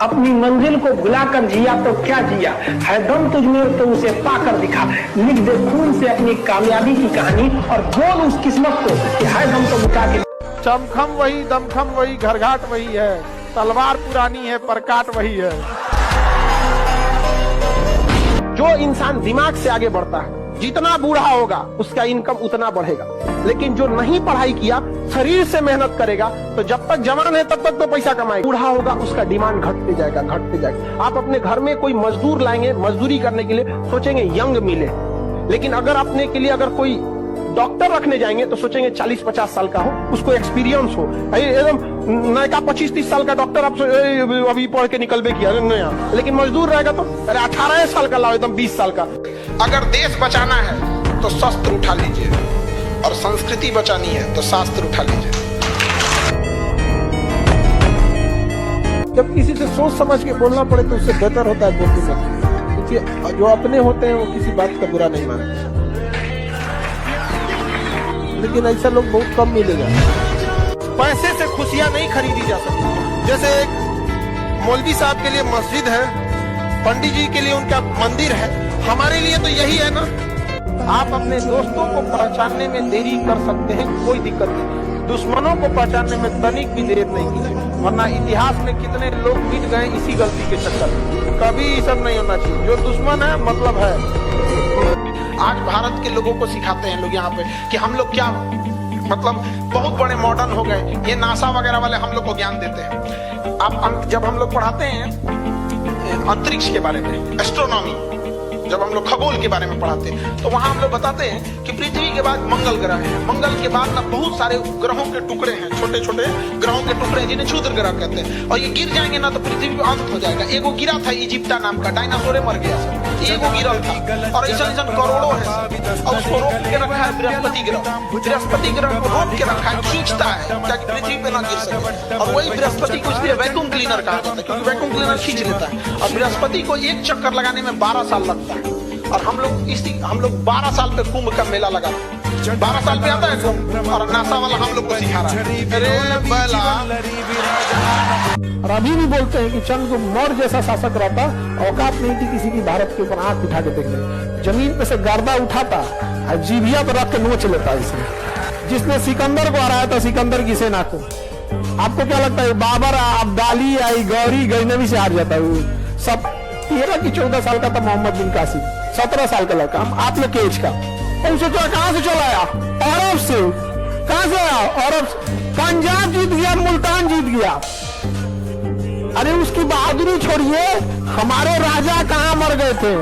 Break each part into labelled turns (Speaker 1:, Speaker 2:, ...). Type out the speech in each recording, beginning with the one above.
Speaker 1: अपनी मंजिल को भुलाकर जिया तो क्या जिया, है दम तुझमें तो उसे पाकर दिखा। लिख दे खून से अपनी कामयाबी की कहानी और बोल उस किस्मत को कि है दम तो मिटा के।
Speaker 2: चमखम वही, दमखम वही, घरघाट वही है, तलवार पुरानी है पर काट वही है। जो इंसान दिमाग से आगे बढ़ता है, जितना बूढ़ा होगा उसका इनकम उतना बढ़ेगा। लेकिन जो नहीं पढ़ाई किया, शरीर से मेहनत करेगा, तो जब तक जवान है तब तक तो पैसा कमाएगा। बूढ़ा होगा उसका डिमांड घटते जाएगा, घटते जाएगा। आप अपने घर में कोई मजदूर लाएंगे, मजदूरी करने के लिए सोचेंगे यंग मिले, लेकिन अगर अपने के लिए अगर कोई डॉक्टर रखने जाएंगे तो सोचेंगे 40-50 साल का हो, उसको एक्सपीरियंस हो। एकदम नया 25-30 साल का डॉक्टर आप अभी पढ़ के निकलबे किया नया, लेकिन मजदूर रहेगा तो अरे 18 साल का लाओ, एकदम 20 साल का। अगर देश बचाना है तो शस्त्र उठा लीजिए, और संस्कृति बचानी है तो शास्त्र उठा लीजिए। जब किसी से सोच समझ के बोलना पड़े तो उससे बेहतर होता है बोलते मत, क्योंकि जो अपने होते हैं वो किसी बात का बुरा नहीं मानते। लेकिन ऐसा लोग बहुत कम मिलेगा। पैसे से खुशियां नहीं खरीदी जा सकती। जैसे एक मौलवी साहब के लिए मस्जिद है, पंडित जी के लिए उनका मंदिर है, हमारे लिए तो यही है ना। आप अपने दोस्तों को पहचानने में देरी कर सकते हैं, कोई दिक्कत नहीं। दुश्मनों को पहचानने में तनिक भी देर नहीं कीजिए, वरना इतिहास में कितने लोग मिट गए इसी गलती के चक्कर में। कभी ये सब नहीं होना चाहिए। जो दुश्मन है मतलब है। आज भारत के लोगों को सिखाते हैं लोग यहाँ पे कि हम लोग क्या मतलब बहुत बड़े मॉडर्न हो गए, ये नासा वगैरह वाले हम लोग को ज्ञान देते हैं। आप जब हम लोग पढ़ाते हैं अंतरिक्ष के बारे में, एस्ट्रोनॉमी, जब हम लोग खगोल के बारे में पढ़ाते हैं तो वहां हम लोग बताते हैं कि पृथ्वी के बाद मंगल ग्रह है, मंगल के बाद ना बहुत सारे ग्रहों के टुकड़े हैं, छोटे छोटे ग्रहों के टुकड़े हैं जिन्हें क्षुद्र ग्रह कहते हैं, और ये गिर जाएंगे ना तो पृथ्वी पे अंत हो जाएगा। एगो गिरा था इजिप्टा नाम का, डायनासोर मर गया, एगो गिरल था, और ऐसा करोड़ों है, और उसको रोक के रखा है बृहस्पति ग्रह। बृहस्पति ग्रह को रोक के रखा है, खींचता है ताकि पृथ्वी पे ना गिर सके, और वही बृहस्पति को इसलिए वैक्यूम क्लीनर कहा जाता है, क्योंकि वैक्यूम क्लीनर खींच लेता है। और बृहस्पति को एक चक्कर लगाने में 12 साल लगता है, और हम लोग 12 साल पे कुंभ का मेला लगा, 12 साल पे आता है कुंभ, और नासा वाला हम लोग को सिखा रहा है। और अभी भी बोलते हैं कि चंद्रगुप्त जैसा शासक रहता, औकात नहीं थी किसी की भारत के ऊपर आंख उठा के देखने, जमीन पे से गर्दा उठाता और जीभिया पर रख के नोच लेता। इसे जिसने सिकंदर को हराया था, सिकंदर की सेना को, आपको क्या लगता है बाबर, अब्दाली आई, गौरी गजनवी से हार जाता है सब। 13 की 14 साल का था मोहम्मद बिन कासिम, 17 साल का लड़का, आप लोग के एज का। उसे तो कहां से चला आया? अरब से। कहां से आया? अरब। पंजाब जीत गया, मुल्तान जीत गया। अरे उसकी बहादुरी छोड़िए, हमारे राजा कहां मर गए थे।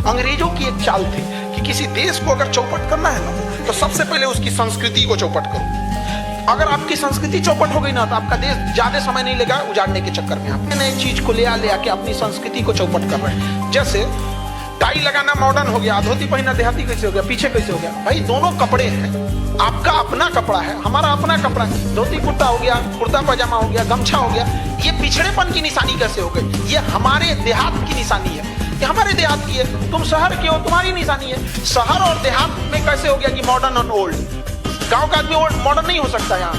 Speaker 2: अंग्रेजों की एक चाल थी कि किसी देश को अगर चौपट करना है ना तो सबसे पहले उसकी संस्कृति को चौपट करो। अगर आपकी संस्कृति चौपट हो गई ना तो आपका देश ज्यादा समय नहीं लेगा उजाड़ने के चक्कर में। आप नई चीज को ले आके अपनी संस्कृति को चौपट कर रहे हैं। जैसे टाई लगाना मॉडर्न हो गया, धोती पहनना देहाती कैसे हो गया, पीछे कैसे हो गया? भाई दोनों कपड़े हैं, आपका अपना कपड़ा है, हमारा अपना कपड़ा है। धोती कुर्ता हो गया, कुर्ता पजामा हो गया, गमछा हो गया, ये पिछड़ेपन की निशानी कैसे हो गई? ये हमारे देहात की निशानी है, ये हमारे देहात की है। तुम शहर के हो, तुम्हारी निशानी है। शहर और देहात में कैसे हो गया कि मॉडर्न और ओल्ड? गांव का आदमी मॉडर्न नहीं हो सकता यहाँ।